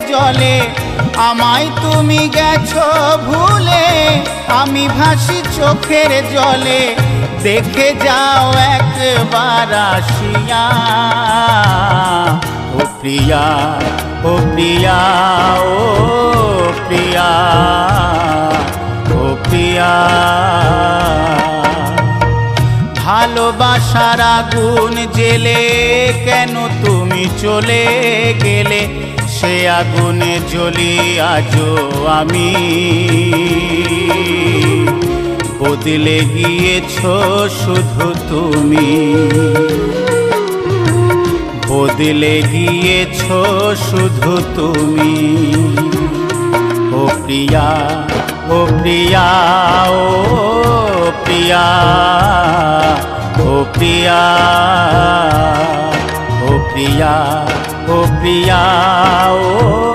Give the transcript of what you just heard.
জলে আমায় তুমি গেছো ভুলে। আমি ভাসি চোখের জলে, দেখে যাও একবার আসিয়া। ও প্রিয়া, ও প্রিয়া, ও প্রিয়া, ও প্রিয়া। ভালোবাসার আগুন জেলে কেন তুমি চলে গেলে? সে আগুনে জ্বলি আজও আমি। বদলে গিয়েছো শুধু তুমি, বদলে গিয়েছো শুধু তুমি। ও প্রিয়া, ও প্রিয়া, ও প্রিয়া, ও প্রিয়া, ও প্রিয়া, ও প্রিয়া, ও